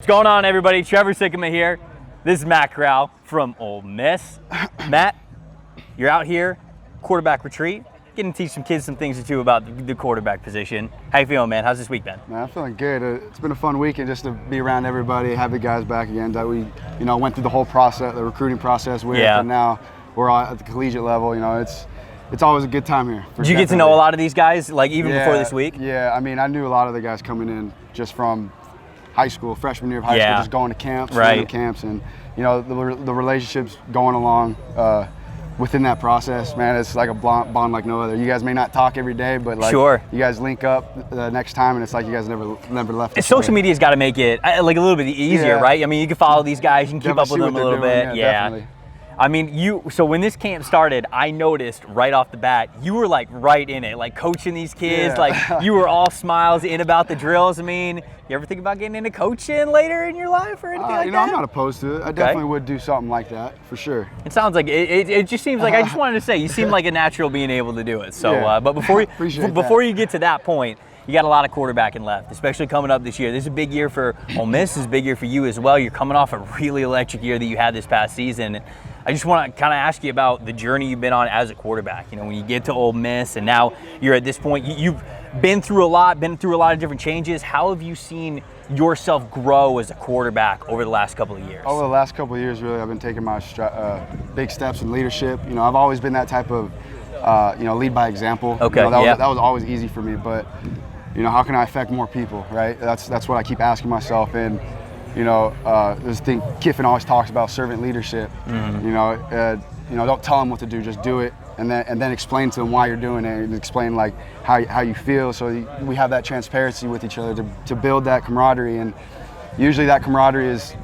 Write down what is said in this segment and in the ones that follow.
What's going on, everybody? Trevor Sikkema here. This is Matt Corral from Ole Miss. Matt, you're out here, quarterback retreat, getting to teach some kids some things or two about the quarterback position. How you feeling, man? How's this week been? Man, I'm feeling good. It's been a fun weekend just to be around everybody, have the guys back again that we, went through the whole process, the recruiting process with, and now we're all at the collegiate level. It's always a good time here. Did you get to know a lot of these guys, like even before this week? Yeah, I mean, I knew a lot of the guys coming in just from high school, freshman year of high school, just going to camps, camps, and the relationships going along within that process, man, it's like a bond like no other. You guys may not talk every day, but you guys link up the next time, and it's like you guys never left. Social media's got to make it like a little bit easier, right? I mean, you can follow these guys, you can keep up with them a little bit. Definitely. I mean, so when this camp started, I noticed right off the bat, you were like right in it, like coaching these kids, like you were all smiles in about the drills. I mean, you ever think about getting into coaching later in your life or anything like that? I'm not opposed to it. I definitely would do something like that, for sure. It sounds like, it just seems like, I just wanted to say, you seem like a natural being able to do it. So, but before you get to that point, you got a lot of quarterbacking left, especially coming up this year. This is a big year for Ole Miss. This is a big year for you as well. You're coming off a really electric year that you had this past season. I just want to kind of ask you about the journey you've been on as a quarterback. When you get to Ole Miss and now you're at this point, you've been through a lot of different changes. How have you seen yourself grow as a quarterback over the last couple of years? Over the last couple of years, really, I've been taking my big steps in leadership. I've always been that type of, lead by example. Okay, that was always easy for me, but how can I affect more people, right? That's what I keep asking myself. And there's a thing Kiffin always talks about, servant leadership. Don't tell them what to do, just do it, and then explain to them why you're doing it, and explain like how you feel, so we have that transparency with each other to build that camaraderie. And usually that camaraderie is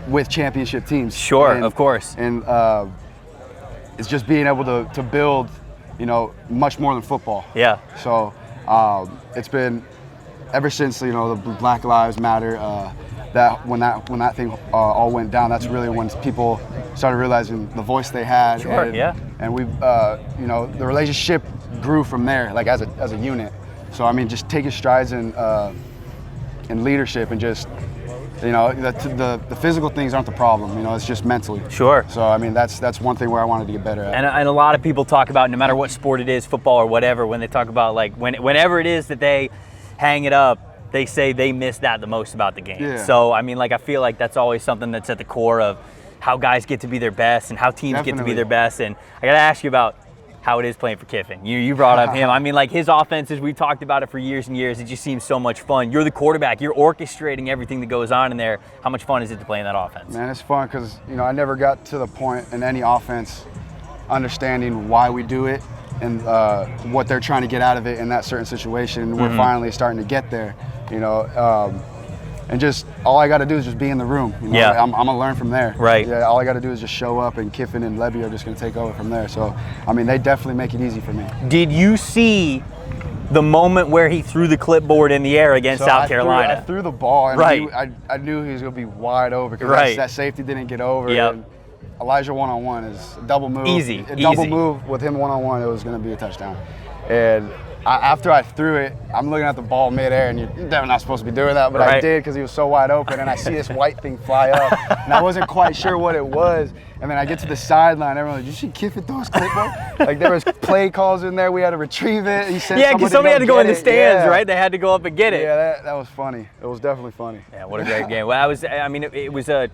with championship teams. Sure, of course. And it's just being able to build much more than football. Yeah. So it's been ever since the Black Lives Matter. That when that thing all went down, that's really when people started realizing the voice they had. Sure, and we, the relationship grew from there, like as a unit. So I mean, just taking strides in leadership, and just the physical things aren't the problem. It's just mentally. Sure. So I mean, that's one thing where I wanted to get better at. And a lot of people talk about, no matter what sport it is, football or whatever, when they talk about like whenever it is that they hang it up, they say they miss that the most about the game. Yeah. So, I mean, I feel like that's always something that's at the core of how guys get to be their best and how teams get to be their best. And I got to ask you about how it is playing for Kiffin. You brought up him. I mean, like his offenses, we've talked about it for years and years. It just seems so much fun. You're the quarterback. You're orchestrating everything that goes on in there. How much fun is it to play in that offense? Man, it's fun because, I never got to the point in any offense understanding why we do it and what they're trying to get out of it in that certain situation. We're finally starting to get there. And just all I got to do is just be in the room. I'm gonna learn from there. Right. Yeah. All I got to do is just show up, and Kiffin and Levy are just gonna take over from there. So, I mean, they definitely make it easy for me. Did you see the moment where he threw the clipboard in the air against South Carolina? I threw the ball, and I knew he was gonna be wide open because that safety didn't get over. Yep. And Elijah one-on-one is a double move. Easy. Double move with him one-on-one. It was gonna be a touchdown. And after I threw it, I'm looking at the ball midair, and you're definitely not supposed to be doing that, but I did because he was so wide open, and I see this white thing fly up, and I wasn't quite sure what it was. And then I get to the sideline, everyone's like, "Did you see Kiffin throw his clipboard?" Like there was play calls in there, we had to retrieve it. He said, because somebody had to go in the stands, right? They had to go up and get it. Yeah, that was funny. It was definitely funny. Yeah, what a great game. Well, it was a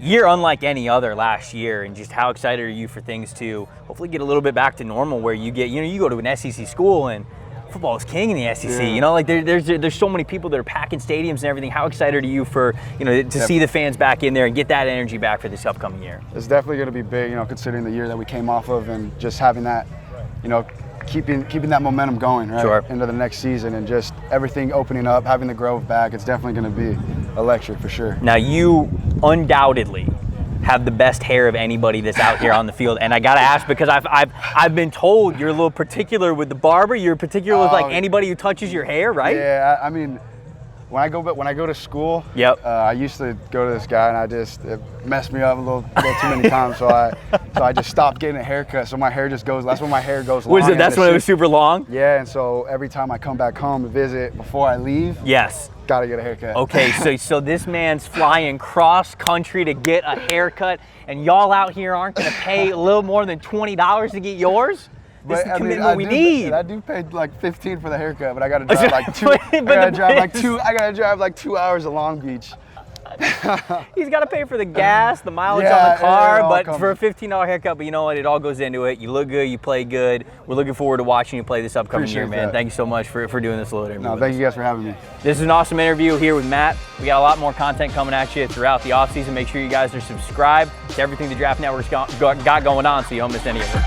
year unlike any other last year, and just how excited are you for things to hopefully get a little bit back to normal, where you get, you go to an SEC school and football is king in the SEC. There's so many people that are packing stadiums and everything. How excited are you for to see the fans back in there and get that energy back for this upcoming year? It's definitely going to be big, considering the year that we came off of, and just having that, keeping that momentum going into the next season, and just everything opening up, having the Grove back. It's definitely going to be electric for sure. Now you undoubtedly have the best hair of anybody that's out here on the field, and I gotta ask, because I've been told you're a little particular with the barber. You're particular with like anybody who touches your hair, right? Yeah, I mean, when I go to school, I used to go to this guy, and it messed me up a little too many times, so I just stopped getting a haircut. So my hair just goes. That's when my hair goes long. That's when it was super long. Yeah, and so every time I come back home to visit before I leave, Gotta get a haircut. Okay, so this man's flying cross country to get a haircut, and y'all out here aren't going to pay a little more than $20 to get yours? This is the commitment we need. I do pay like $15 for the haircut, but I gotta drive like two. I gotta drive like 2 hours to Long Beach. He's got to pay for the gas, the mileage on the car, but for a $15 haircut. But you know what? It all goes into it. You look good, you play good. We're looking forward to watching you play this upcoming year, man. Thank you so much for doing this little interview. No, thank you guys for having me. This is an awesome interview here with Matt. We got a lot more content coming at you throughout the offseason. Make sure you guys are subscribed to everything the Draft Network's got going on so you don't miss any of it.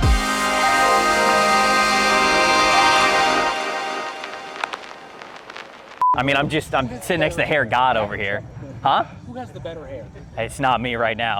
I mean, I'm sitting next to the hair god over here. Huh? Who has the better hair? It's not me right now.